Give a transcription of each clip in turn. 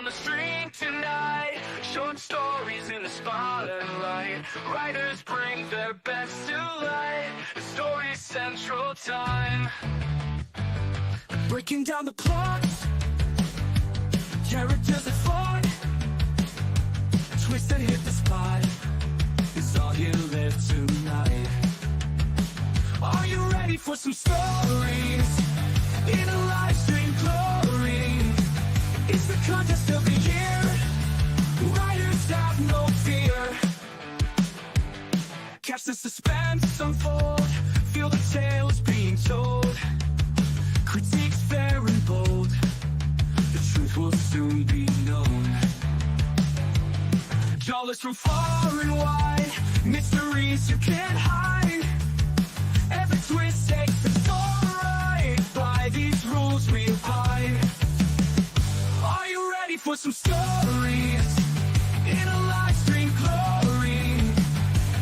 on the street tonight. Short stories in the spotlight. Writers bring their best to light. The story central time. Breaking down the plot. Characters that fought. Twists that hit the spot. It's all you live tonight. Are you ready for some stories? In a live stream glory. It's the contest of the year. Writers have no fear. Catch the suspense unfold. Feel the tales being told. Critiques fair and bold. The truth will soon be known. Jawless from far and wide. Mysteries you can't hide. Every twist takes the story right. By these rules we abide. Are you ready for some stories? In a live stream glory.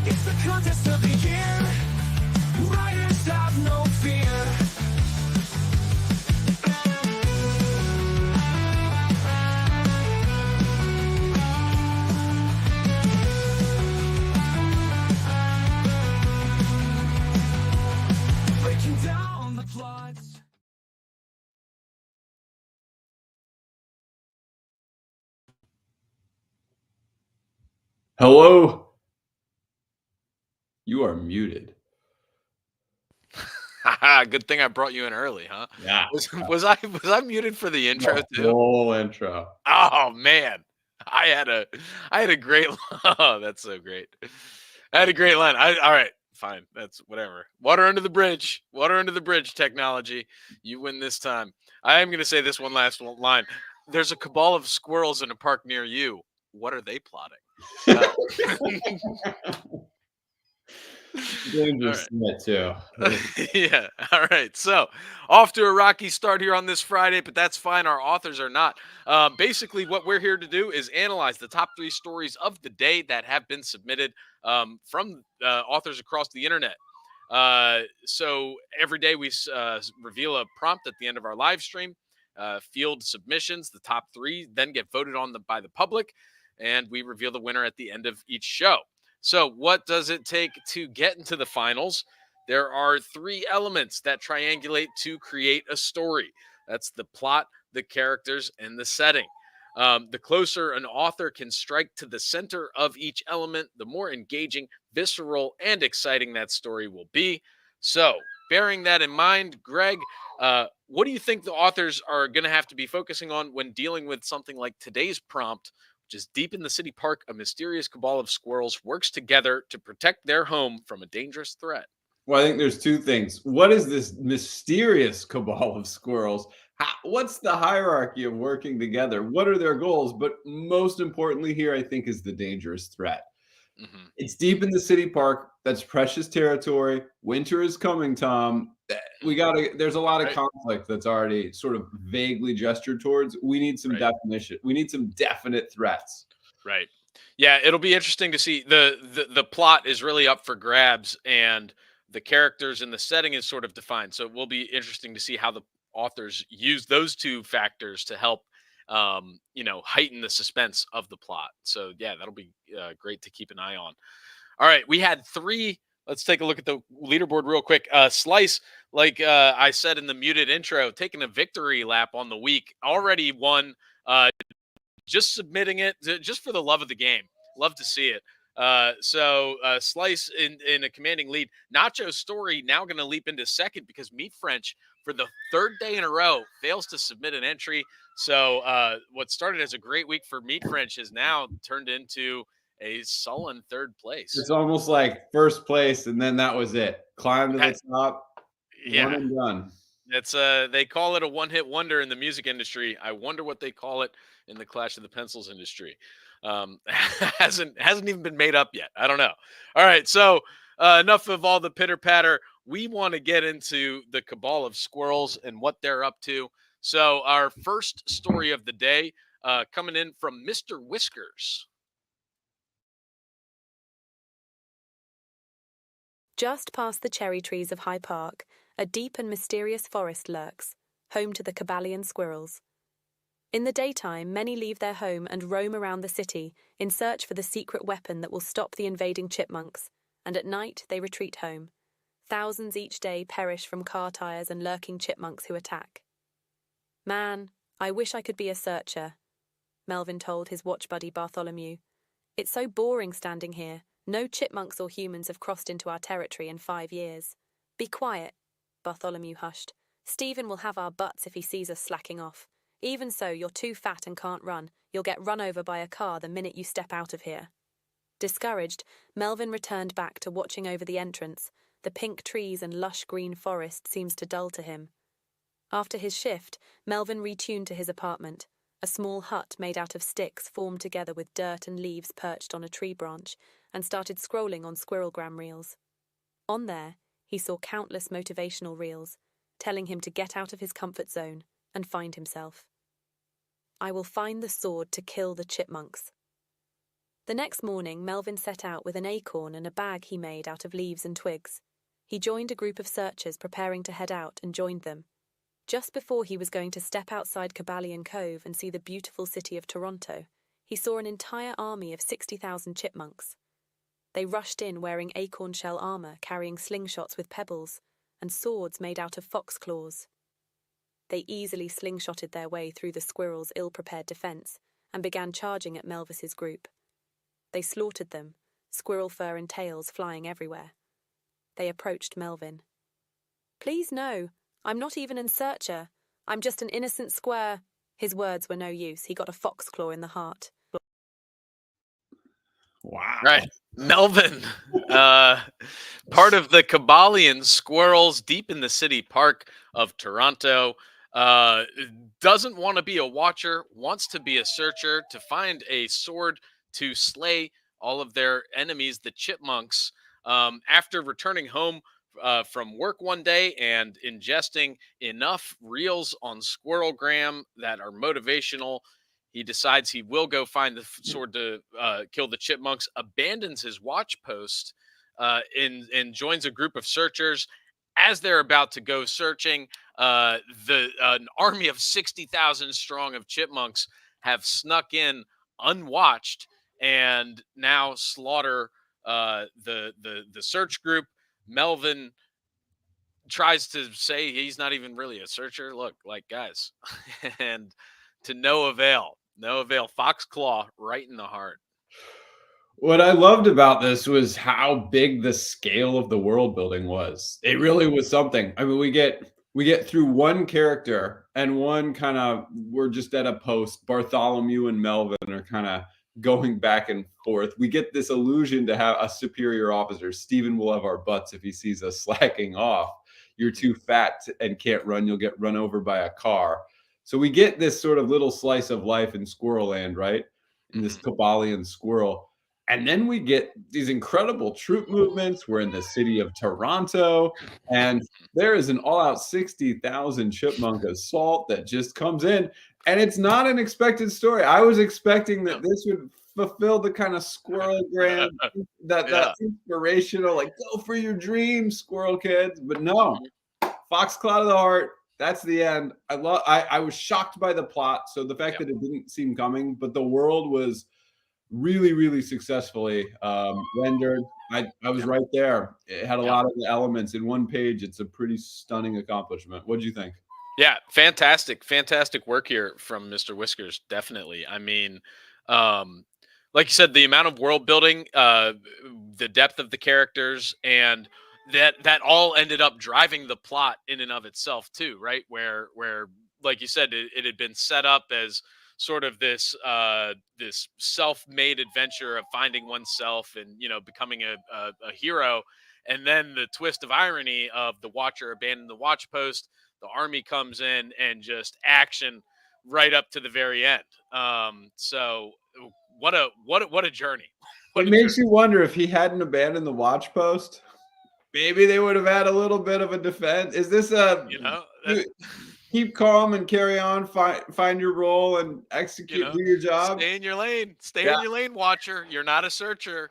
It's the contest of the year. Writers have no fear. Breaking down the plots. Hello? You are muted. Good thing I brought you in early, huh? Yeah. Was I muted for the intro The too? whole intro. Oh man, I had a great. Oh, that's so great. I had a great line. All right, fine. That's whatever. Water under the bridge. Water under the bridge. Technology. You win this time. I am going to say this one last line. There's a cabal of squirrels in a park near you. What are they plotting? Dangerous right. Too. Yeah. All right. So off to a rocky start here on this Friday, but that's fine. Our authors are not. Basically, what we're here to do is analyze the top 3 stories of the day that have been submitted from authors across the internet. So every day we reveal a prompt at the end of our live stream, field submissions. The top 3 then get voted on by the public, and we reveal the winner at the end of each show. So what does it take to get into the finals? There are 3 elements that triangulate to create a story. That's the plot, the characters, and the setting. The closer an author can strike to the center of each element, the more engaging, visceral, and exciting that story will be. So, bearing that in mind, Greg, what do you think the authors are going to have to be focusing on when dealing with something like today's prompt, which is deep in the city park, a mysterious cabal of squirrels works together to protect their home from a dangerous threat? Well, I think there's 2 things. What is this mysterious cabal of squirrels? What's the hierarchy of working together? What are their goals? But most importantly here, I think, is the dangerous threat. Mm-hmm. It's deep in the city park. That's precious territory. Winter is coming, Tom. There's a lot of conflict that's already sort of vaguely gestured towards. We need some definition. We need some definite threats. Right. Yeah, it'll be interesting to see. The plot is really up for grabs, and the characters and the setting is sort of defined. So it will be interesting to see how the authors use those 2 factors to help heighten the suspense of the plot. So yeah, that'll be great to keep an eye on. All right, we had 3. Let's take a look at the leaderboard real quick. Slice, like I said in the muted intro, taking a victory lap on the week, already won. Just submitting it just for the love of the game. Love to see it. So Slice in a commanding lead. Nacho's story now going to leap into second because Meat French, for the 3rd day in a row, fails to submit an entry. So what started as a great week for Meat French has now turned into a sullen 3rd place. It's almost like 1st place, and then that was it. Climb to the top. Yeah. One and done. It's they call it a one-hit wonder in the music industry. I wonder what they call it in the Clash of the Pencils industry. Hasn't even been made up yet. I don't know. All right, so enough of all the pitter patter. We want to get into the cabal of squirrels and what they're up to. So our first story of the day coming in from Mr. Whiskers. Just past the cherry trees of High Park, a deep and mysterious forest lurks, home to the Cabalian squirrels. In the daytime, many leave their home and roam around the city in search for the secret weapon that will stop the invading chipmunks, and at night they retreat home. Thousands each day perish from car tires and lurking chipmunks who attack. Man, I wish I could be a searcher, Melvin told his watch buddy Bartholomew. It's so boring standing here. No chipmunks or humans have crossed into our territory in 5 years. Be quiet, Bartholomew hushed. Stephen will have our butts if he sees us slacking off. Even so, you're too fat and can't run. You'll get run over by a car the minute you step out of here. Discouraged, Melvin returned back to watching over the entrance. The pink trees and lush green forest seems to dull to him. After his shift, Melvin retuned to his apartment. A small hut made out of sticks formed together with dirt and leaves perched on a tree branch, and started scrolling on squirrelgram reels. On there, he saw countless motivational reels, telling him to get out of his comfort zone and find himself. I will find the sword to kill the chipmunks. The next morning, Melvin set out with an acorn and a bag he made out of leaves and twigs. He joined a group of searchers preparing to head out and joined them. Just before he was going to step outside Cabalian Cove and see the beautiful city of Toronto, he saw an entire army of 60,000 chipmunks. They rushed in wearing acorn shell armor, carrying slingshots with pebbles, and swords made out of fox claws. They easily slingshotted their way through the squirrels' ill-prepared defense and began charging at Melvis's group. They slaughtered them, squirrel fur and tails flying everywhere. They approached Melvin. Please no, I'm not even a searcher. I'm just an innocent square. His words were no use. He got a fox claw in the heart. Wow. Right. Melvin, part of the Cabalian squirrels deep in the city park of Toronto, doesn't want to be a watcher, wants to be a searcher, to find a sword to slay all of their enemies, the chipmunks. After returning home from work one day and ingesting enough reels on Squirrelgram that are motivational, he decides he will go find the sword to kill the chipmunks, abandons his watch post, and joins a group of searchers. As they're about to go searching, an army of 60,000 strong of chipmunks have snuck in unwatched and now slaughter the search group. Melvin tries to say he's not even really a searcher. Look, like, guys, and to no avail. No avail. Foxclaw right in the heart. What I loved about this was how big the scale of the world building was. It really was something. I mean, we get through one character and one kind of, we're just at a post. Bartholomew and Melvin are kind of going back and forth. We get this illusion to have a superior officer. Stephen will have our butts if he sees us slacking off. You're too fat and can't run. You'll get run over by a car. So we get this sort of little slice of life in Squirrel Land, right? In this Cabalian squirrel. And then we get these incredible troop movements. We're in the city of Toronto, and there is an all-out 60,000 chipmunk assault that just comes in, and it's not an expected story. I was expecting that this would fulfill the kind of Squirrelgram, that inspirational, like, go for your dreams, squirrel kids. But no, Foxcloud of the Heart. That's the end. I was shocked by the plot. So the fact that it didn't seem coming, but the world was really, really successfully rendered. I was right there. It had a lot of the elements in one page. It's a pretty stunning accomplishment. What do you think? Yeah, fantastic work here from Mr. Whiskers. Definitely. I mean, like you said, the amount of world building, the depth of the characters, and that all ended up driving the plot in and of itself too, right? Where like you said, it had been set up as sort of this this self-made adventure of finding oneself and, you know, becoming a hero, and then the twist of irony of the watcher abandoned the watch post, the army comes in, and just action right up to the very end. So what a journey. It makes you wonder, if he hadn't abandoned the watch post, maybe they would have had a little bit of a defense. Is this keep calm and carry on, find your role and execute, do your job? Stay in your lane. Stay in your lane, watcher. You're not a searcher.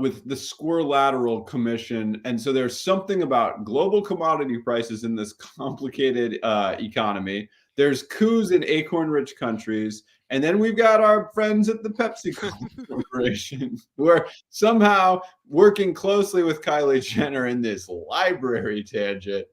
with the Squirrelateral Commission. And so there's something about global commodity prices in this complicated economy. There's coups in acorn-rich countries. And then we've got our friends at the Pepsi Corporation who are somehow working closely with Kylie Jenner in this library tangent.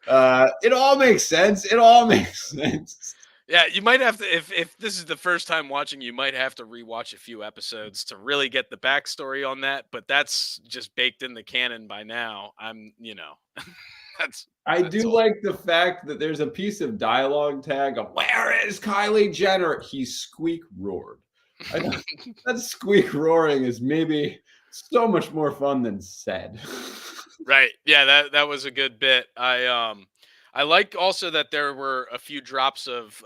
It all makes sense. It all makes sense. Yeah, you might have to if this is the first time watching, you might have to rewatch a few episodes to really get the backstory on that. But that's just baked in the canon by now. That's I that's do all. like the fact that there's a piece of dialogue tag of "Where is Kylie Jenner?" He squeak roared. I thought that squeak roaring is maybe so much more fun than said. Right. Yeah, that was a good bit. I like also that there were a few drops of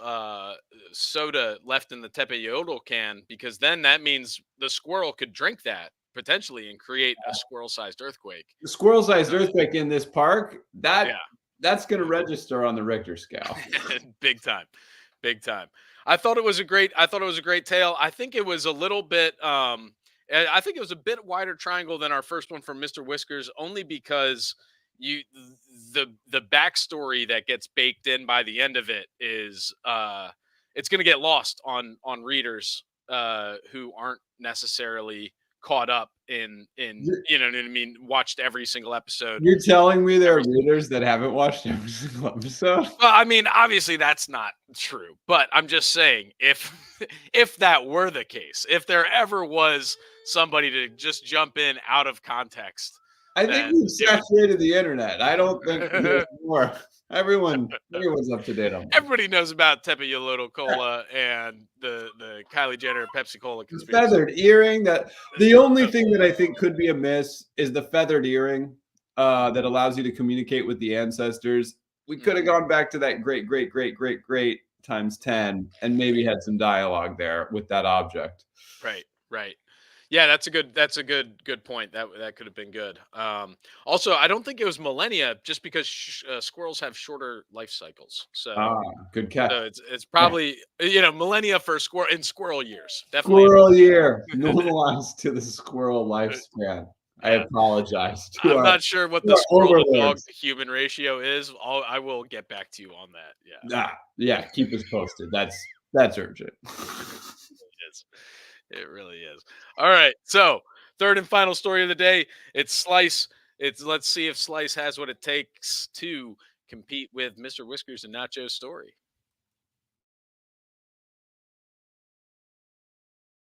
soda left in the Tepe Yodel can, because then that means the squirrel could drink that potentially and create a squirrel-sized earthquake. The squirrel-sized earthquake in this park, Yeah. that's going to register on the Richter scale. Big time. Big time. I thought it was a great tale. I think it was a little bit I think it was a bit wider triangle than our first one from Mr. Whiskers, only because you the backstory that gets baked in by the end of it is it's going to get lost on readers who aren't necessarily caught up in You're you know what I mean, watched every single episode. you're telling me there are Every readers that haven't watched every single episode? Well, I mean, obviously that's not true, but I'm just saying if if that were the case, if there ever was somebody to just jump in out of context, I think then we've it would saturated the internet. I don't think there's more. Everyone's up to date on that. everybody knows about Tepe Yoloto Cola and the Kylie Jenner Pepsi Cola The conspiracy. feathered earring. That the only thing that I think could be amiss is the feathered earring that allows you to communicate with the ancestors. We could have gone back to that great, great, great, great, great times 10 and maybe had some dialogue there with that object. Right, right. Yeah, that's a good point. That could have been good. Also, I don't think it was millennia, just because squirrels have shorter life cycles. Ah, good catch. So it's Yeah. probably millennia for squirrel years. Definitely. Squirrel year normalized to the squirrel lifespan. I Yeah. apologize to I'm our, not sure what to the our squirrel to dog overlords. to human ratio is. I will get back to you on that. Yeah, Yeah, keep us posted. That's urgent. it is. It really is. All right. So third and final story of the day. It's Slice. Let's see if Slice has what it takes to compete with Mr. Whiskers and Nacho's story.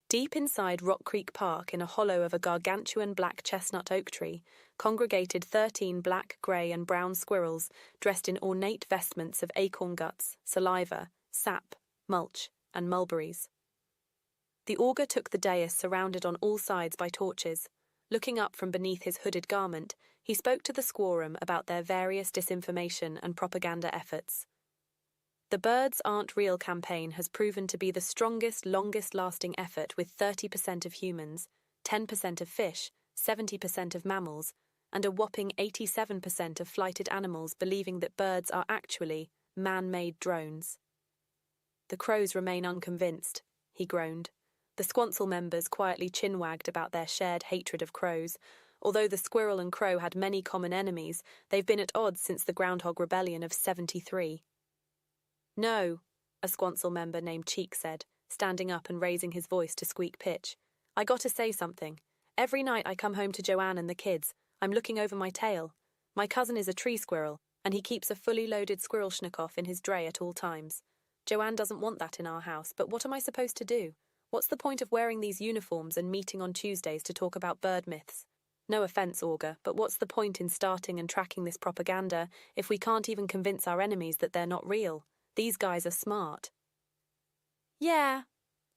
Deep inside Rock Creek Park, in a hollow of a gargantuan black chestnut oak tree, congregated 13 black, grey, and brown squirrels dressed in ornate vestments of acorn guts, saliva, sap, mulch, and mulberries. The augur took the dais surrounded on all sides by torches. Looking up from beneath his hooded garment, he spoke to the squirrel about their various disinformation and propaganda efforts. The Birds Aren't Real campaign has proven to be the strongest, longest-lasting effort, with 30% of humans, 10% of fish, 70% of mammals, and a whopping 87% of flighted animals believing that birds are actually man-made drones. The crows remain unconvinced, he groaned. The Squirrel members quietly chin-wagged about their shared hatred of crows. Although the squirrel and crow had many common enemies, they've been at odds since the Groundhog Rebellion of '73. No, a Squirrel member named Cheek said, standing up and raising his voice to squeak pitch. I gotta say something. Every night I come home to Joanne and the kids, I'm looking over my tail. My cousin is a tree squirrel, and he keeps a fully loaded squirrel schnickoff in his dray at all times. Joanne doesn't want that in our house, but what am I supposed to do? What's the point of wearing these uniforms and meeting on Tuesdays to talk about bird myths? No offense, Augur, but what's the point in starting and tracking this propaganda if we can't even convince our enemies that they're not real? These guys are smart. Yeah,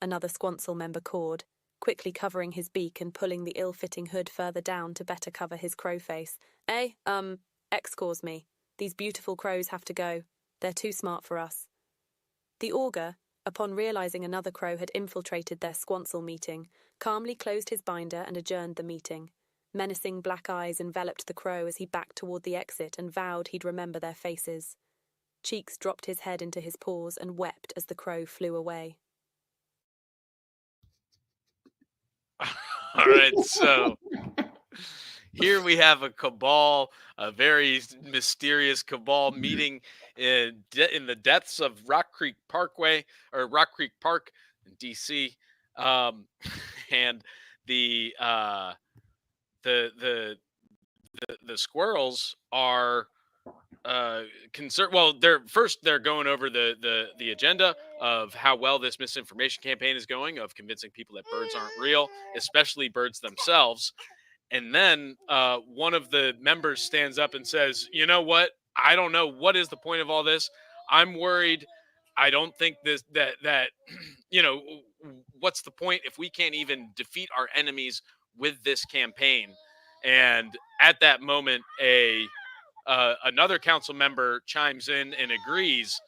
another Squirrel member cawed, quickly covering his beak and pulling the ill-fitting hood further down to better cover his crow face. Excuse me. These beautiful crows have to go. They're too smart for us. The augur, upon realizing another crow had infiltrated their Squirrel meeting, calmly closed his binder and adjourned the meeting. Menacing black eyes enveloped the crow as he backed toward the exit and vowed he'd remember their faces. Cheeks dropped his head into his paws and wept as the crow flew away. All right, so here we have a cabal, a very mysterious cabal meeting in the depths of Rock Creek Parkway or Rock Creek Park in DC, um, and the uh, the squirrels are concerned. Well, they're going over the agenda of how well this misinformation campaign is going, of convincing people that birds aren't real, especially birds themselves. And then one of the members stands up and says, "You know what? I don't know what is the point of all this. I'm worried. I don't think that you know what's the point if we can't even defeat our enemies with this campaign." And at that moment, a another council member chimes in and agrees,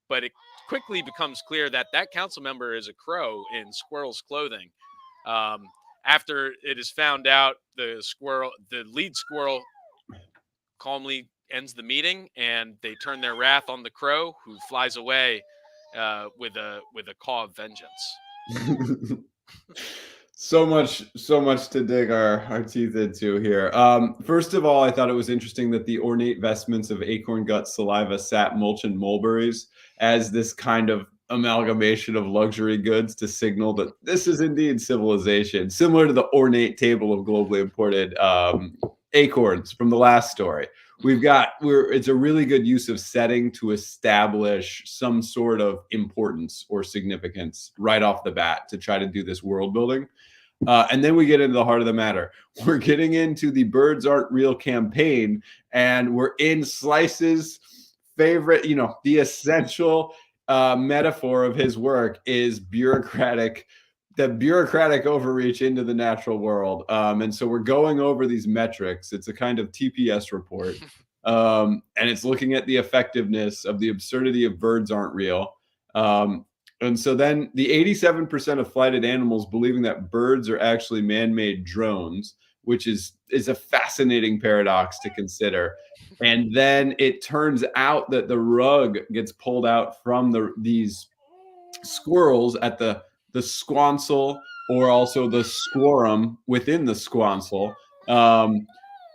but it quickly becomes clear that that council member is a crow in Squirrel's clothing. Um, After it is found out, the lead squirrel, calmly ends the meeting, and they turn their wrath on the crow, who flies away with a caw of vengeance. So much to dig our teeth into here. First of all, I thought it was interesting that the ornate vestments of acorn gut, saliva, sap, mulch, and mulberries as this kind of amalgamation of luxury goods to signal that this is indeed civilization, similar to the ornate table of globally imported acorns from the last story. It's a really good use of setting to establish some sort of importance or significance right off the bat to try to do this world building. And then we get into the heart of the matter. We're getting into the birds aren't real campaign, and we're in Slice's favorite, the essential metaphor of his work is the bureaucratic overreach into the natural world. And so we're going over these metrics. It's a kind of TPS report. And it's looking at the effectiveness of the absurdity of birds aren't real. And so then the 87% of flighted animals believing that birds are actually man-made drones, which is a fascinating paradox to consider. And then it turns out that the rug gets pulled out from these squirrels at the squansel, or also the squorum within the squansel.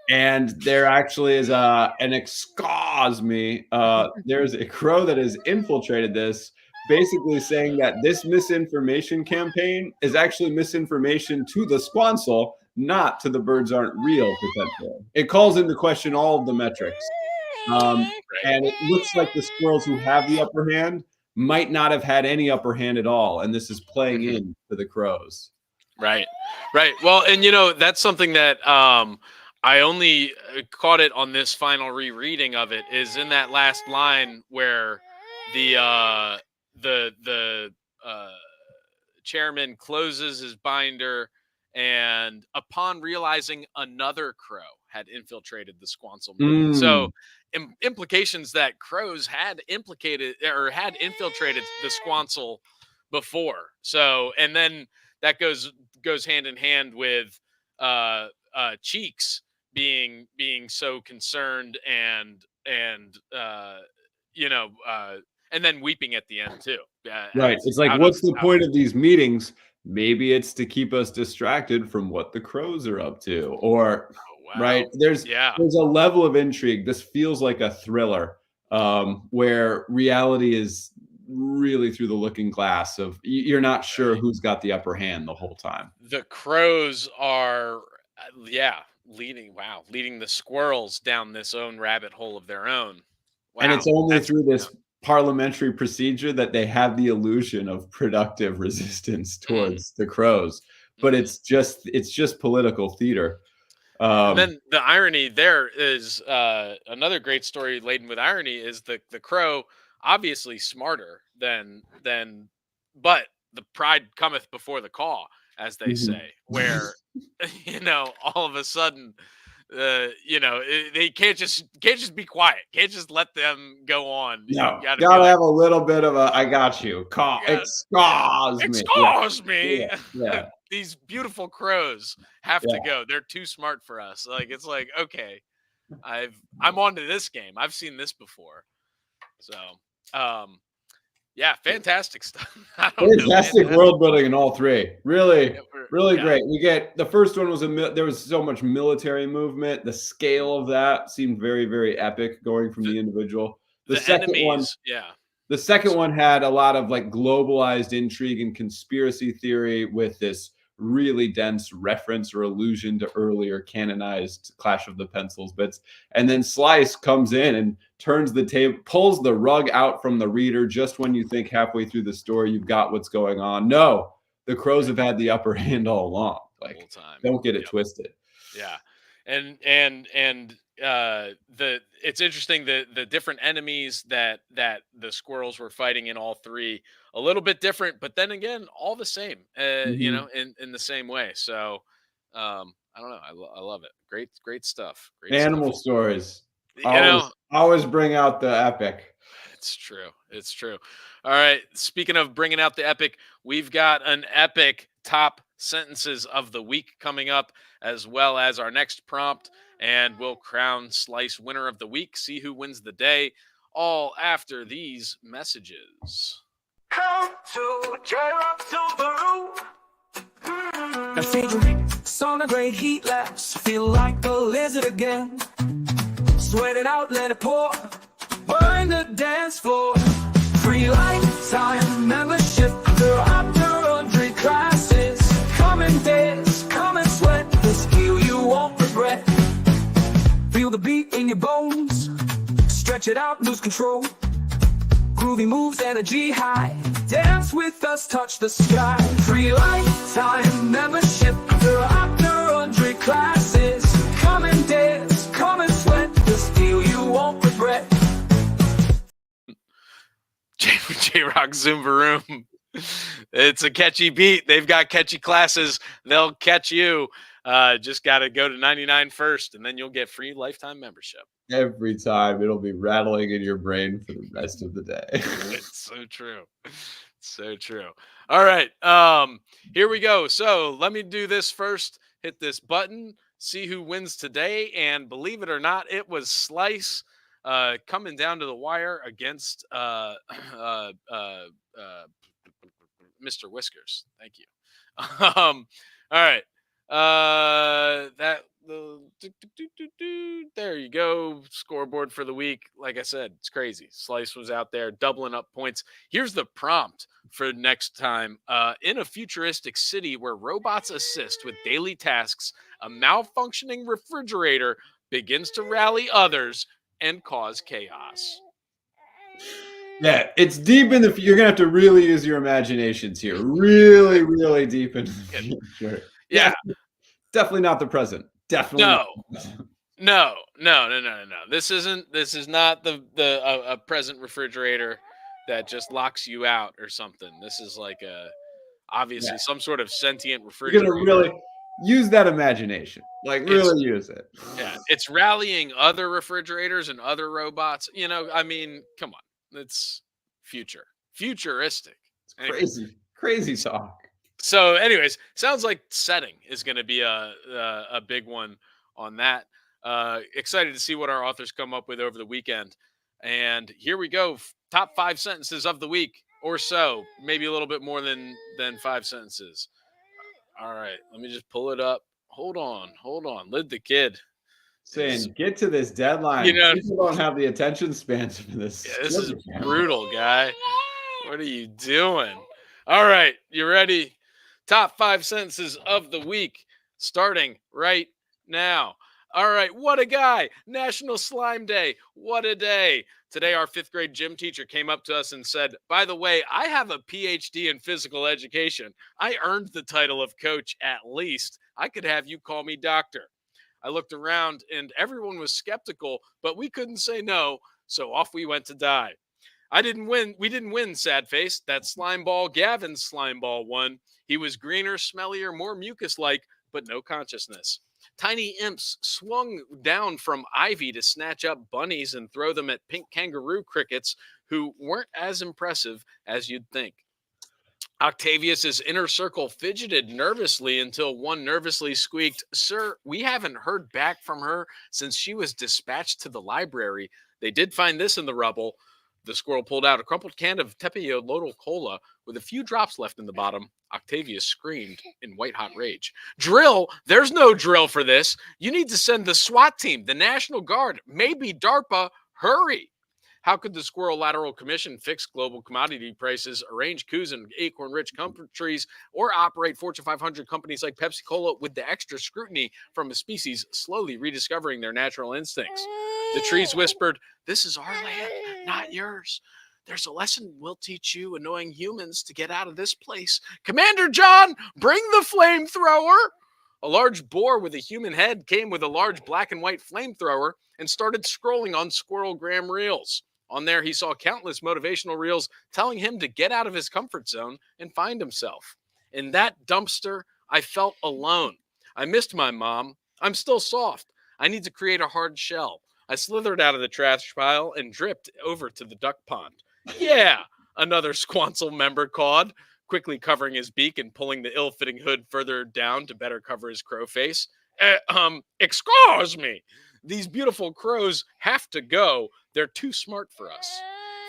And there actually is there's a crow that has infiltrated this, basically saying that this misinformation campaign is actually misinformation to the squansel, not to the birds aren't real potential. It calls into question all of the metrics. And it looks like the squirrels who have the upper hand might not have had any upper hand at all. And this is playing in to the crows. Right. Well, and that's something that I only caught it on this final rereading of it, is in that last line where the chairman closes his binder, and upon realizing another crow had infiltrated the squansel movement. So implications that crows had infiltrated the squansel before. So, and then that goes hand in hand with Cheeks being so concerned and and then weeping at the end too. Right. It's like, what's the point of these meetings? Maybe it's to keep us distracted from what the crows are up to. Or right. There's a level of intrigue. This feels like a thriller, where reality is really through the looking glass of you're not sure who's got the upper hand the whole time. The crows are leading the squirrels down this own rabbit hole of their own. Wow. And it's only through this parliamentary procedure that they have the illusion of productive resistance towards the crows, but it's just political theater. And then the irony there is another great story laden with irony is the crow, obviously smarter than but the pride cometh before the caw, as they say, where all of a sudden they can't just be quiet, can't just let them go on. No, gotta have a little bit of a I got you. Excuse me. Yeah. These beautiful crows have to go. They're too smart for us. Like, it's like, okay, I'm onto this game. I've seen this before. So Yeah, fantastic stuff. I don't know, Fantastic world building in all three. Really, Yeah, really yeah. great. We get the first one was there was so much military movement. The scale of that seemed very, very epic, going from the individual. The The second one, enemies, yeah. the second one had a lot of like globalized intrigue and conspiracy theory with this really dense reference or allusion to earlier canonized Clash of the Pencils bits. And then Slice comes in and turns the table, pulls the rug out from the reader just when you think halfway through the story you've got what's going on. No, the Crows have had the upper hand all along. The whole Like, time. don't get it Yep. twisted. Yeah. And it's interesting the different enemies that the squirrels were fighting in all three, a little bit different, but then again all the same, Mhm. in the same way. So I don't know, I love it. Great stuff. Great stuff. Animal stories You know, always bring out the epic. it's true. It's true. All right. Speaking of bringing out the epic, we've got an epic top sentences of the week coming up, as well as our next prompt, and we'll crown Slice winner of the week, see who wins the day, all after these messages. Come to J-Rock Subaru. Now feel it's on a great heat lapse. Feel like a lizard again. Sweat it out, let it pour. Burn the dance floor. Free lifetime membership. There are 100 classes. Come and dance, come and sweat. This skill you won't regret. Feel the beat in your bones. Stretch it out, lose control. Groovy moves, energy high. Dance with us, touch the sky. Free lifetime membership. There are 100 classes. Come and dance, come and sweat. This deal you won't regret. J-Rock Zumbaroom. It's a catchy beat. They've got catchy classes. They'll catch you. Just got to go to 99 first, and then you'll get free lifetime membership. Every time it'll be rattling in your brain for the rest of the day. It's so true. So true. All right. Here we go. So let me do this first. Hit this button. See who wins today. And believe it or not, it was Slice coming down to the wire against Mr. Whiskers. Thank you. All right. There you go. Scoreboard for the week. Like I said, it's crazy. Slice was out there doubling up points. Here's the prompt for next time. In a futuristic city where robots assist with daily tasks, a malfunctioning refrigerator begins to rally others and cause chaos. Yeah, it's deep in the. You're gonna have to really use your imaginations here. Really, really deep into the future. Yeah. Definitely not the present. Definitely. No. This is not a present refrigerator that just locks you out or something. This is like obviously some sort of sentient You're refrigerator. gonna really use that imagination. Like really use it. Yeah, it's rallying other refrigerators and other robots. I mean, come on. It's futuristic. It's crazy talk. So, anyways, sounds like setting is going to be a big one on that. Excited to see what our authors come up with over the weekend. And here we go. Top 5 sentences of the week or so. Maybe a little bit more than 5 sentences. All right. Let me just pull it up. Hold on. Lid the kid. Saying, get to this deadline. People don't have the attention spans for this. Yeah, this is brutal, guy. What are you doing? All right. You ready? Top 5 sentences of the week, starting right now. All right, what a guy. National Slime Day. What a day. Today, our 5th grade gym teacher came up to us and said, by the way, I have a PhD in physical education. I earned the title of coach at least. I could have you call me doctor. I looked around and everyone was skeptical, but we couldn't say no, so off we went to die. We didn't win, sad face. That slime ball, Gavin's slime ball, won. He was greener, smellier, more mucus-like, but no consciousness. Tiny imps swung down from ivy to snatch up bunnies and throw them at pink kangaroo crickets who weren't as impressive as you'd think. Octavius's inner circle fidgeted nervously until one nervously squeaked, "Sir, we haven't heard back from her since she was dispatched to the library. They did find this in the rubble. The squirrel pulled out a crumpled can of Tepeolotl cola with a few drops left in the bottom. Octavia screamed in white-hot rage. Drill? There's no drill for this. You need to send the SWAT team, the National Guard, maybe DARPA. Hurry. How could the Squirrel Lateral Commission fix global commodity prices, arrange coups in acorn-rich countries, or operate Fortune 500 companies like Pepsi-Cola with the extra scrutiny from a species slowly rediscovering their natural instincts? The trees whispered, "This is our land, not yours. There's a lesson we'll teach you annoying humans to get out of this place. Commander John, bring the flamethrower." A large boar with a human head came with a large black and white flamethrower and started scrolling on Squirrelgram reels. On there, he saw countless motivational reels telling him to get out of his comfort zone and find himself. In that dumpster, I felt alone. I missed my mom. I'm still soft. I need to create a hard shell. I slithered out of the trash pile and dripped over to the duck pond. Yeah, another Squansel member cawed, quickly covering his beak and pulling the ill-fitting hood further down to better cover his crow face. Excuse me. These beautiful crows have to go. They're too smart for us.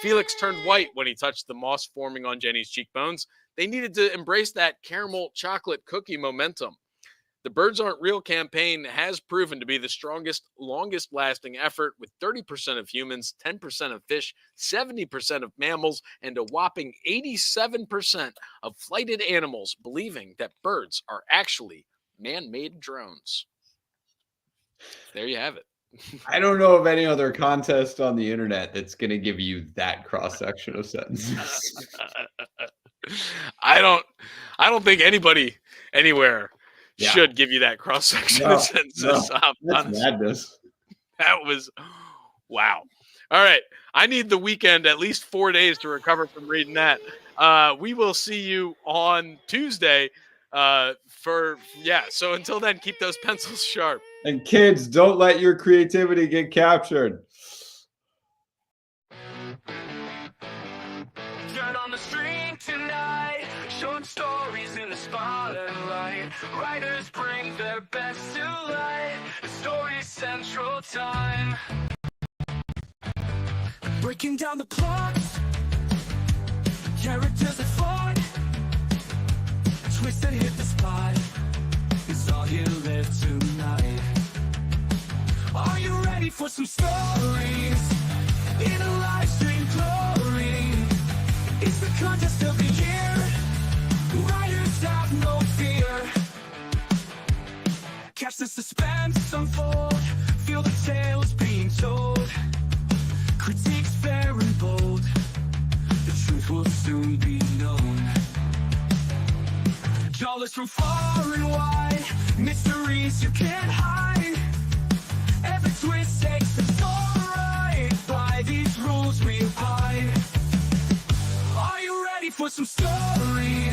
Felix turned white when he touched the moss forming on Jenny's cheekbones. They needed to embrace that caramel chocolate cookie momentum. The Birds Aren't Real campaign has proven to be the strongest, longest-lasting effort, with 30% of humans, 10% of fish, 70% of mammals, and a whopping 87% of flighted animals believing that birds are actually man-made drones. There you have it. I don't know of any other contest on the internet that's going to give you that cross-section of sentences. I don't think anybody anywhere Yeah. should give you that cross-section of sentences. That's madness. That was, wow. All right. I need the weekend, at least 4 days, to recover from reading that. We will see you on Tuesday. So until then, keep those pencils sharp. And kids, don't let your creativity get captured. Turn on the stream tonight, short stories in the spotlight. Writers bring their best to light. The Story Central time. Breaking down the plots, characters that fought, twist and hit the spot. Is all you live tonight. Are you ready for some stories in a live stream glory? It's the contest of the year. Writers have no fear. Catch the suspense unfold. Feel the tales being told. Critiques fair and bold. The truth will soon be known. Dollars from far and wide. Mysteries you can't hide. Every twist takes us all right. By these rules we abide. Are you ready for some stories?